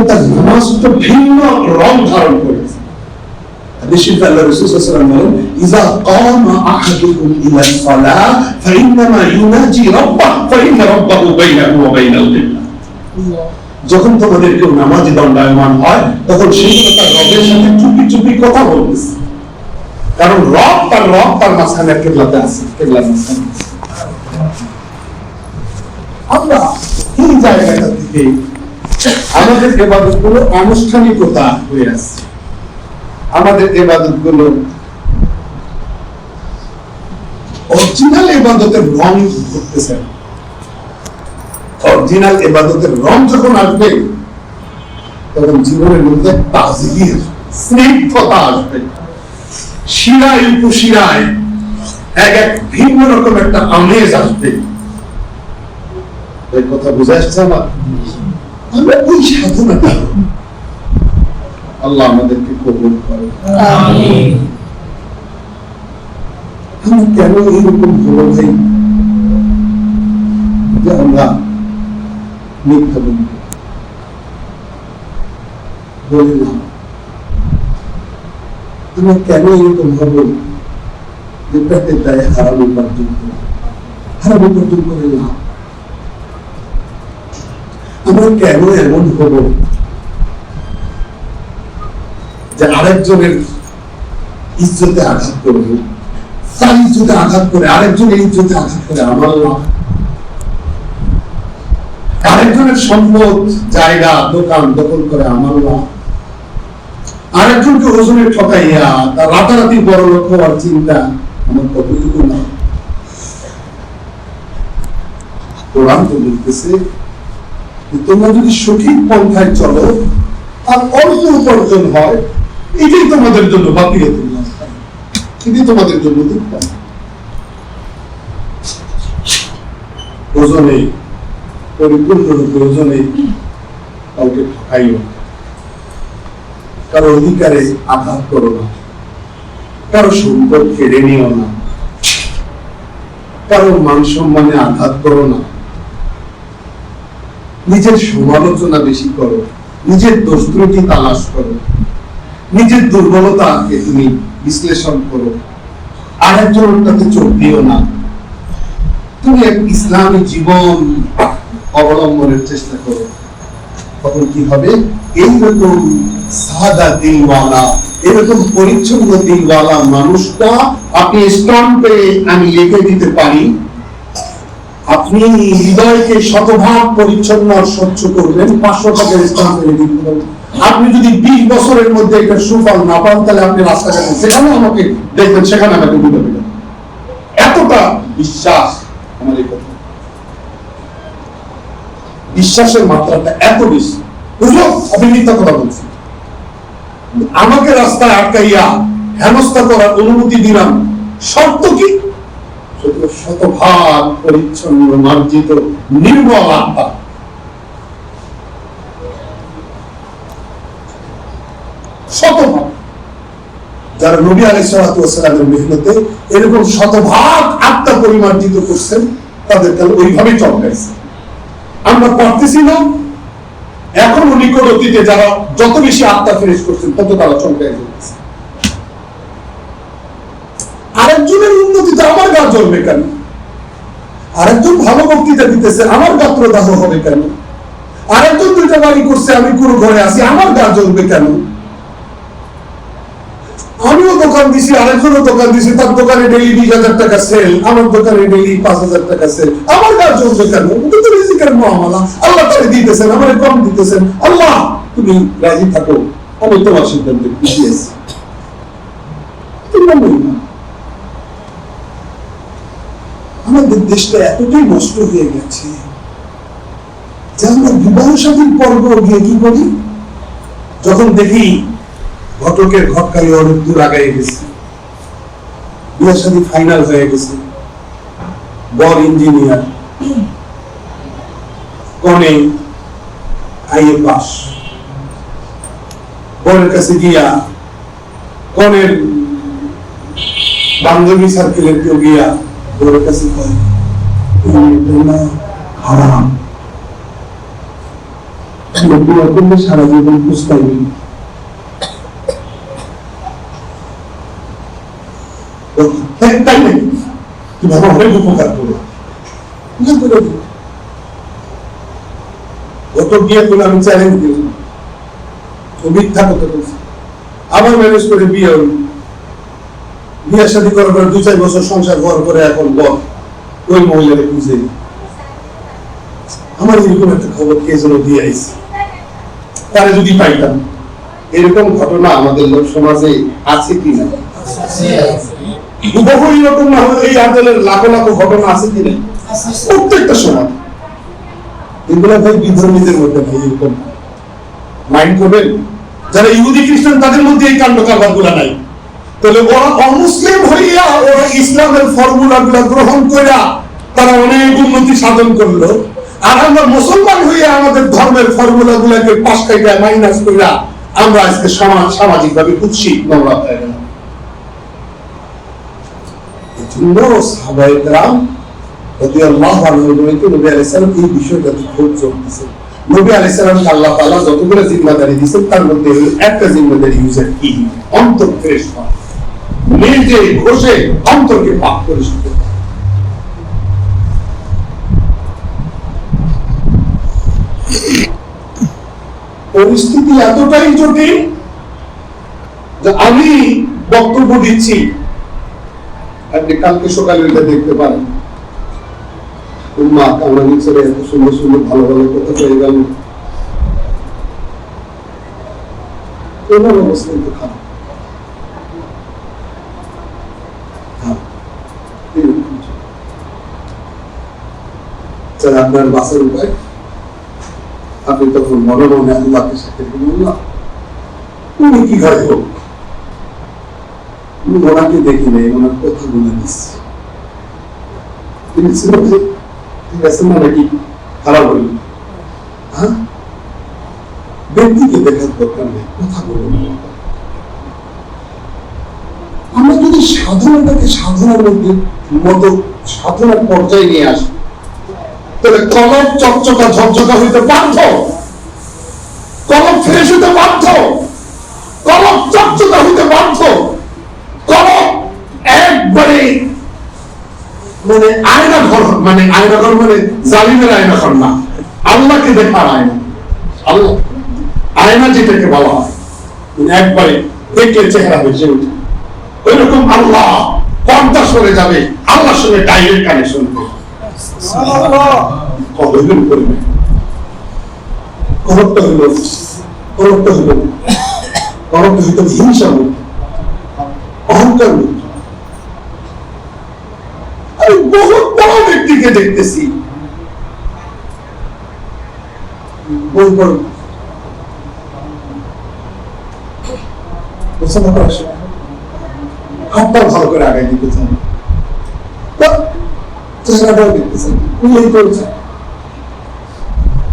তার নামাজটা ভিন্ন রং ধারণ করেছে। হাদিসে আল্লাহ রাসূল সাল্লাল্লাহু আলাইহি ওয়াসাল্লাম বলেন, ইযা কামা আহাদুকুম ইলা সালাহ ফাইন্নামা ইউনাজি রাব্বাহু ফাইন্না রাব্বাহু বাইনাহু ওয়া বাইনাল কিবলা। যখন তোমাদের কেউ নামাজে দণ্ডায়মান হয়, তখন সে তার রবের সাথে চুপি চুপি কথা বলতেছে, কারণ রব তার মাঝখানে কিবলাতে আছে, কিবলার মাঝখানে। আমরা এই জায়গাটা থেকে আমাদের ইবাদতগুলো আনুষ্ঠানিকতা হয়ে আসছে, আমাদের ইবাদতগুলো অরিজিনাল ইবাদতের রং ধরতেছে। অরিজিনাল ইবাদতের রং যখন আসবে, তখন জীবনের মধ্যে তাজগীর, স্নিগ্ধতা আসবে, শিরায় উপশিরায় এক এক ভিন্ন রকম একটা আমেজ আসবে। এই কথা বুঝে আসছে আমার? আমরা ওই সাধনাটা আল্লাহ আমাদেরকে কবুল করে। আমিন। আমি কেন এরকম হলো ভাই যে আমরা মিথ্যা বলি না? আমরা কেন এরকম হবো যে পেটের দায়ে হারাম উপার্জন করে না? আমরা কেন এমন হবো যে আরেকজনের ইজ্জতে আঘাত করবো, তার ইজ্জতে আঘাত করে আরেকজনের ইজ্জতে আঘাত করে আমার লাভ, আরেকজনের সম্পদ জায়গা দোকান দখল করে আমার লাভ, আরেকজনকে ওজনে ঠকাইয়া তার রাতারাতি বড় লোক হওয়ার চিন্তা আমার কতটুকু না? কোরআন তো বলতেছে তোমরা যদি সঠিক পন্থায় চলো আর অল্প উপার্জন হয়, এটাই তোমাদের জন্য বাকিয়াতুল্লাহ, এটাই তোমাদের জন্য উত্তম। ওজনে পরিপূর্ণরূপে ওজনে কাউকে ঠকাইও, কারো অধিকারে আঘাত করো না, কারো সম্পদ কেড়ে নিও না, কারো মান সম্মানে আঘাত করো না, নিজের সমালোচনা বেশি করো, নিজের দোষ ত্রুটি তালাশ করো, নিজের দুর্বলতাকে তুমি বিশ্লেষণ করো, আরেকজনটাতে চোখ দিও না। তুমি এক ইসলামী জীবন অবলম্বনের চেষ্টা করো, তখন কি হবে? এইরকম সাদা দিলওয়ালা, এরকম পরিচ্ছন্ন দিলওয়ালা মানুষটা আপনি স্ট্যাম্পে আমি লিখে দিতে পারি, আপনি হৃদয়কে শতভাগ পরিচ্ছন্ন আর স্বচ্ছ করবেন, 500 টাকার স্ট্যাম্প লিখে দিতে পারবেন। আপনি যদি 20 বছরের মধ্যে একটা সুফল না পান, তাহলে আপনি রাস্তাঘাটে সেখানে আমাকে দেখবেন, সেখানে আমাকে বুঝে দেবেন। এতটা বিশ্বাস আমার এই কথা, বিশ্বাসের মাত্রাটা এত বেশি। বুঝলো? আপনি মিথ্যা কথা বলছেন, আমাকে রাস্তায় আটকাইয়া হেনস্থা করার অনুমতি দিলাম, শর্ত কি? শতভাগ পরিচ্ছন্ন মার্জিত নির্মল আত্মা। শতভাগ যারা নবী আলাইহিস সালাতু ওয়াস সালামের মেহনতে এরকম শতভাগ আত্মা পরিমার্জিত করছেন, তাদেরকে ওইভাবেই চমকাইছে। আমরা পারতেছি না, এখন নিকট অতীতে যারা যত বেশি আত্মা ফ্রেশ করছেন, তত তারা চমকাই যাচ্ছে। আরেকজনের উন্নতিতে আমার গা জ্বলবে কেন? আরেকজন ভালো বক্তৃতা দিতেছে, আমার গাত্র দাহ হবে কেন? আরেকজন 2টা বাড়ি করছে, আমি পুরো ঘরে আছি, আমার গা জ্বলবে কেন? আমিও দোকান দিছি, আরেকজনও দোকান দিছি, তার দোকানে ডেইলি 20,000 টাকা সেল, আমার দোকানে ডেইলি 5,000 টাকা সেল, আমার গা জ্বলবে কেন? এটা তো রিজিকের মুআমালা, আল্লাহ তাআলা দিতেছেন, আমারে কম দিতেছেন। আল্লাহ তুমি রাজি থাকো, আমি তোমার সিদ্ধান্তে খুশি আছি। তোমরা বলো না, আমাদের দেশটা এতটাই নষ্ট হয়ে গেছে যে আমরা বিবাহ শাদীর পর্ব গিয়ে কি করি? যখন দেখি ঘটকের ঘটকালি অনেক দূর আগায় গেছে, বিয়ের সাথে ফাইনাল হয়ে গেছে, বর ইঞ্জিনিয়ার, কনে আইএ পাস, বরের কাছে গিয়া কনের বান্ধবী সার্কেলের কেউ গিয়া বরের কাছে কয় হারাম, সারা জীবন বুঝতাই তাই নাকি তুমি আমার অনেক উপকার করো। গত বিয়ে করে আমি চ্যালেঞ্জ দিয়েছি, মিথ্যা কথা বলছি, আবার ম্যানেজ করে বিয়ে হল, বিয়ের সাথে করার পর 2-4 বছর সংসার হওয়ার পরে এখন বল ওই মহিলাকে বুঝে আমার এরকম একটা খবর কে যেন দিয়ে আইছে, তারা যদি পাইতাম। এরকম ঘটনা আমাদের লোক সমাজে আছে কি না? বহু এরকম না হলে এই আন্দোলনের লাখো লাখো ঘটনা আছে কি না? প্রত্যেকটা সময় এগুলো ভাই বিধর্মীদের মধ্যে ভাই এরকম মাইন্ড করবেন। যারা ইহুদি খ্রিস্টান তাদের মধ্যে এই কাণ্ড কারবার গুলা নাই, তাহলে ওরা অমুসলিম হইয়া ওরা ইসলামের ফর্মুলা গুলা গ্রহণ কইরা তারা অনেক উন্নতি সাধন করলো, আর আমরা মুসলমান হইয়া আমাদের ধর্মের ফর্মুলা গুলাকে পাশ কাইটা মাইনাস কইরা আমরা আজকে সামাজিক ভাবে কুৎসিত নোংরা হয়ে গেলাম। এজন্য সাহাবায়ে কেরাম রাদিয়াল্লাহু আনহুকে নবী আলাইহিস সালাম এই বিষয়টাতে খুব জোর দিয়েছেন। নবী আলাইহিস সালামকে আল্লাহ তাআলা যতগুলো জিম্মাদারি দিয়েছেন তার মধ্যে একটা জিম্মাদারি হচ্ছে কি? অন্তর ফ্রেশ করা, নিজে ঘষে অন্তরকে পাক পরিশুদ্ধ করা। পরিস্থিতি এতটাই জটিল যে আমি বক্তব্য দিচ্ছি, আপনি কালকে সকালে এটা দেখতে পারেন, উম্মাহ কামরানি ছেড়ে এত সুন্দর সুন্দর ভালো ভালো কথা পেয়ে গেল, তোমার অবস্থা কিন্তু খারাপ। আপনার বাসের উপায় আপনি তখন মনে মনে আল্লাহকে সাথে বললাম, উনি কি হয় হোক, ওনাকে দেখি নেই, ওনার কথা বলে দিচ্ছি, তিনি ছিল যে ঠিক আছে না নাকি খারাপ হইল, হ্যাঁ ব্যক্তিকে দেখার দরকার নেই, কথা বলুন। আমরা যদি সাধনাটাকে সাধনার মতো সাধনার পর্যায়ে নিয়ে আসি, তাহলে কলম চকচকা ঝকঝকা হইতে বাধ্য, কলম ফ্রেশ হইতে বাধ্য, কলম চকচকা হইতে বাধ্য, কলম একবারে মানে আয়না ঘর, মানে আয়না ঘর মানে জালিমের আয়না ঘর না, আল্লাহকে দেখার আয়না। আল্লাহ আয়না যেটাকে বলা হয়, একবারে দেখলে চেহারা বেঁচে উঠে, ওই রকম আল্লাহ পর্দা সরে যাবে, আল্লাহর সঙ্গে ডাইরেক্ট কানেকশন করবে। হিংসা মুক্ত, অহংকার মুক্ত। আমি বহুত বড় ব্যক্তিকে দেখতেছি হাতটা ভালো করে আগায় দিতে চান, চেহারাটাও দেখতেছেন, উনি করেছেন।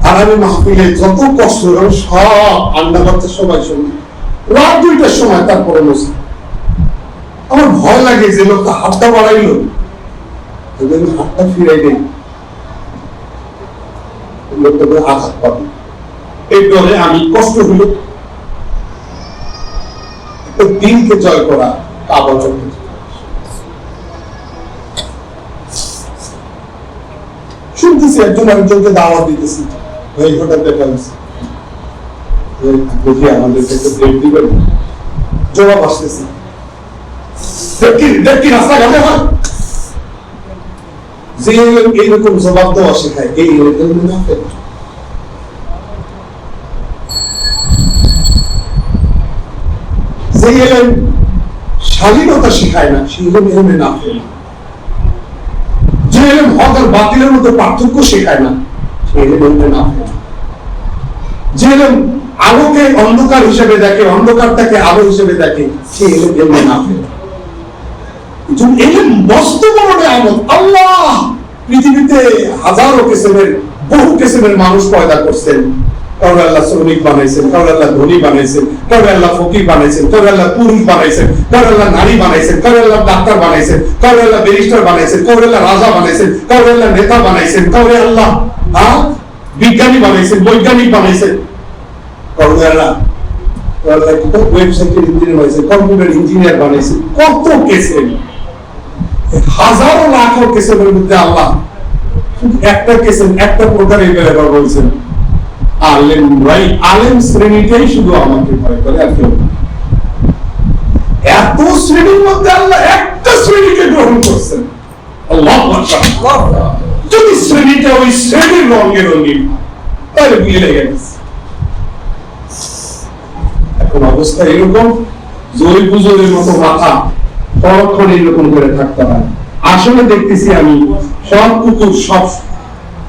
আর আমি মাহফিলে যত কষ্ট সব আন্ডা বাচ্চার সময় শুনি, রাত 2টার সময় তারপরে বসে আমার ভয় লাগে যে লোকটা হাতটা বাড়াইলো, হাতটা ফিরাই দেই, লোকটা আঘাত পাবে, এই ডরে আমি কষ্ট হইল একটা দিনকে জয় করা কাবা চলতে শুনতেছি, একজন আরেকজনকে দাওয়াত দিতেছি, এই হঠাৎ দেখা হয়েছে আমাদেরকে একটা ব্রেক দিবেন, জবাব আসতেছে রাস্তাঘাটে হয় যে এইরকম জবাব দেওয়া শেখায়, এই যে এলেন স্বাধীনতা শেখায় না, সেই এলেন না, যে এলেন হক আর বাতিলের মধ্যে পার্থক্য শেখায় না, সেই এলেন না, যে এলেন আলোকে অন্ধকার হিসেবে দেখে, অন্ধকারটাকে আলো হিসেবে দেখে, সে এলেম না ফেলে। এলেম মস্ত বড় নিয়ামত। আল্লাহ পৃথিবীতে হাজারো কিসমের, বহু কিসমের মানুষ পয়দা করছেন। কাউরে আল্লাহ শ্রমিক বানাইছেন, কাউরে আল্লাহ ধনী বানাইছেন, কাউরে আল্লাহ ফকির বানাইছেন, কাউরে আল্লাহ পুরুষ বানাইছেন, কাউরে আল্লাহ নারী বানাইছেন, কাউরে আল্লাহ ডাক্তার বানাইছেন, কাউরে আল্লাহ ব্যারিস্টার বানাইছেন, কাউরে আল্লাহ রাজা বানাইছেন, কাউরে আল্লাহ নেতা বানাইছেন, কাউরে আল্লাহ বিজ্ঞানী বানাইছেন, বৈজ্ঞানিক বানাইছেন, কাউরে আল্লাহ ওয়েবসাইটের ইঞ্জিনিয়ার বানাইছেন, কম্পিউটার ইঞ্জিনিয়ার বানাইছেন। কত কেসের, হাজারো লাখো কেসের মধ্যে আল্লাহ একটা কেসের একটা প্রকার এই ব্যাপার বলছেন, আলেম ভাই, আলেম শ্রেণীটাই শুধু আমাকে ভয় করে। আর কেউ এত শ্রেণীর মধ্যে আল্লাহ একটা শ্রেণীকে গ্রহণ করছেন। আল্লাহু আকবার। যদি শ্রেণীটা ওই শ্রেণীর রঙে রঙিন তাহলে বিয়ে লেগে গেছে। এখন অবস্থা এরকম, জয় পুজোরের মতো মাথা পরক্ষণ এরকম করে থাকতে হয়। আসলে দেখতেছি আমি সব কুকুর,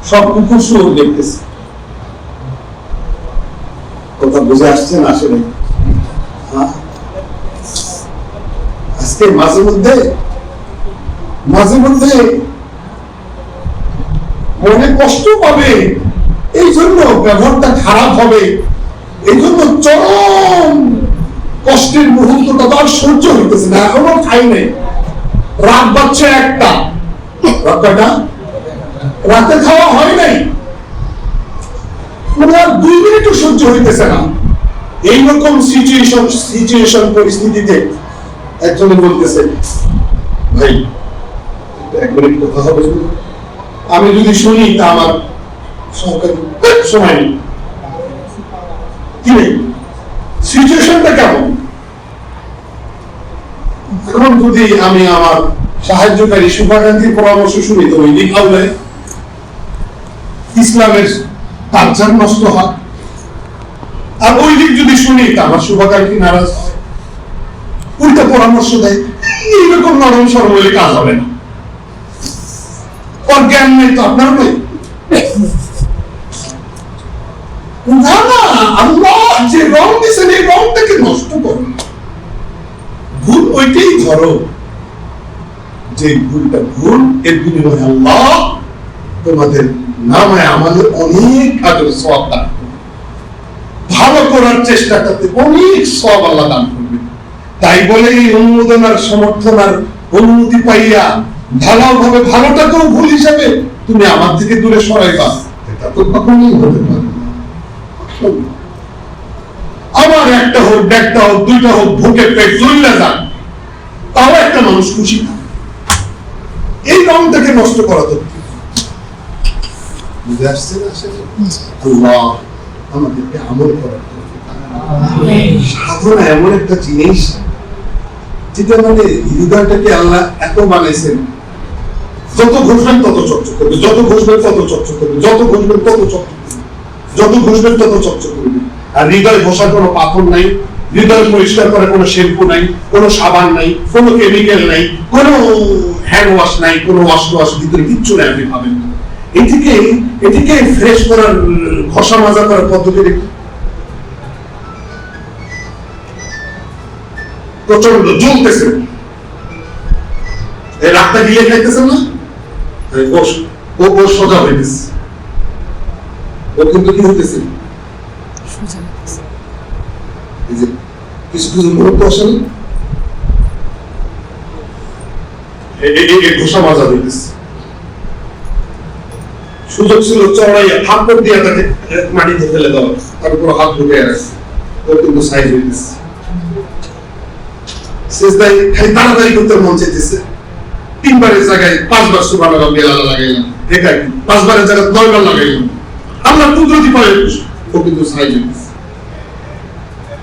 সব কুকুর শুয়োর দেখতেছি। কথা বুঝে আসছে না? আসলে আজকে মাঝে মধ্যে মনে কষ্ট পাবে, এই জন্য ব্যবহারটা খারাপ হবে, এই জন্য চরম কষ্টের মুহূর্তটা তো আর সহ্য হইতেছে না। এখনো খাই নাই, রাত বাজছে 1টা, রাতে খাওয়া হয় নাই, আর 2 মিনিটও সহ্য হইতেছে না। এইরকম সিচুয়েশন পরিস্থিতিতে একজনে বলতেছে, ভাই 1 মিনিট কথা হবে, আমি যদি শুনি তা আমার সময় নেই। কি সিচুয়েশনটা কেমন? এখন যদি আমি আমার সাহায্যকারী শুভাকাঙ্ক্ষীর পরামর্শ শুনি তো ওই দিক আউলে ইসলামের কালচার নষ্ট হয়, আর ওই দিক যদি শুনি তা আমার শুভাকাঙ্ক্ষী নারাজ হয়, উল্টা পরামর্শ দেয়। এইরকম নরম সরম হলে কাজ হবে না। ওর জ্ঞান নেই তো আপনার নেই। না না, আল্লাহ যে রং দিয়েছেন এই রংটাকে নষ্ট করো, ভুল ওইটাই ধরো, যে ভুলটা ভুল, এর বিনিময়ে আল্লাহ তোমাদের নামায় আমাদের অনেক আজর সওয়াব দান করবে। ভালো করার চেষ্টাটাতে অনেক সওয়াব আল্লাহ দান করবে। তাই বলে এই অনুমোদনার সমর্থন আর অনুমতি পাইয়া ভালোভাবে ভালোটাকেও ভুল হিসাবে তুমি আমার থেকে দূরে সরাইবা, এটা তো কখনোই হতে পারে না। আমার একটা হোক, একটা হোক, 2টা হোক, ভোকে পেট জ্বলে যান, তাও একটা মানুষ খুশি না। এই রংটাকে নষ্ট করা তো বুঝে আসছে না? আল্লাহ আমাদেরকে আমল করার সাধনা এমন একটা জিনিস যেটা মানে হৃদয়টাকে আল্লাহ এত বানাইছেন, যত ঘষবেন তত চকচক করবে, যত ঘষবেন তত চকচক করবে, যত ঘষবেন তত চকচক করবে, যত ঘষবেন তত চকচক করবে। আর হৃদয় ঘষার কোনো পাথর নাই, হৃদয় পরিষ্কার করার কোনো শ্যাম্পু নাই, কোনো সাবান নাই, কোনো কেমিক্যাল নাই, কোনো হ্যান্ড ওয়াশ নাই, কোনো ওয়াশ ভিতরে কিচ্ছু নাই। আপনি পাবেন এটিকে ফ্রেশ করার, ঘষা মাজা করার পদ্ধতি প্রচন্ড জ্বলতেছে। এই রাতটা গিয়ে খাইতেছেন না, ও সোজা হইতেছে, ও কিন্তু কি হইতেছে, কিছু কিছু মুহূর্ত আসেন ঘোষা মাজা হইতেছে। সুযোগ ছিল চড়াইয়া থাপ্পড় দিয়ে তাকে মাটিতে ফেলে দেওয়া, তার উপর হাত ঢুকে রাখছে, ও কিন্তু সাইজ হইতেছে। সেজদায় খালি তাড়াতাড়ি করতে মন চাইতেছে, 3 বারের জায়গায় 5 বার সুবহানাল্লাহ বেলালা লাগাইলাম, দেখাই 5 বারের জায়গায় 9 বার লাগাইলাম। আল্লাহ কুদরতি পায়, ও কিন্তু সাইজ হইতেছে।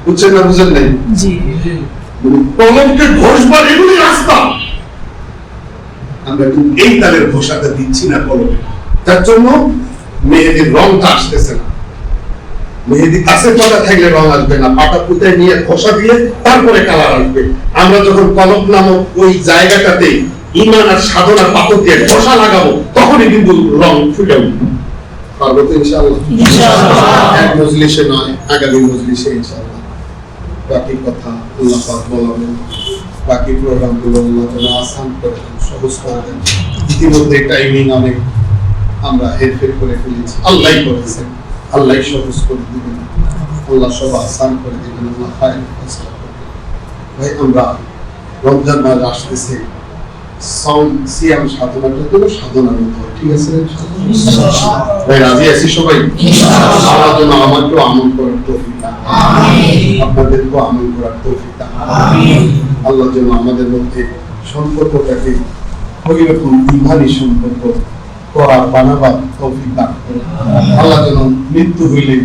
বুঝছেন না? বুঝেন নাই? জি। কলমকে ঘষবার এগুলি রাস্তা, আমরা কিন্তু এই তালের ঘষাটা দিচ্ছি না কলমে। তার জন্য মেহেদির রংটা আসতেছে না। মেহেদি কাছে পাতা থাকলে রং আসবে না, পাতা পুঁতে নিয়ে ঘষা দিয়ে তারপরে কালার আসবে। আমরা যখন কলম নামক ওই জায়গাটাতে ঈমান আর সাধনার পাথর দিয়ে ঘষা লাগাবো, তখনই কিন্তু রং ফুটে উঠবে। পারবো তো ইনশাআল্লাহ? মজলিসে নয়, আগামী মজলিসে ইনশাআল্লাহ বাকি কথা আল্লাহ পাক বলাবেন। বাকি প্রোগ্রামগুলো আল্লাহ তাআলা আসান করে দেন, সহজ করে দেন। ইতিমধ্যে টাইমিং অনেক আমরা হেরফের করে ফেলেছি, আল্লাহই করেছেন, আল্লাহই সহজ করে দিবেন, আল্লাহ সব আসান করে দিবেন, আল্লাহ খায়ের ফয়সালা করবেন। ভাই আমরা রমজান মাস আসতেছে, সিয়াম সাধনাটা তো সাধনার মতো, ঠিক আছে ভাই? রাজি আছি সবাই? আল্লাহ যেন আমাকেও আমল করার তৌফিক দান, আপনাদেরকেও আমল করার তৌফিক দান। আল্লাহ যেন আমাদের মধ্যে সম্পর্কটাকে ওই রকম ইমানি সম্পর্ক করা বানাবার তৌফিক দান করেন। আল্লাহ যেন মৃত্যু হইলে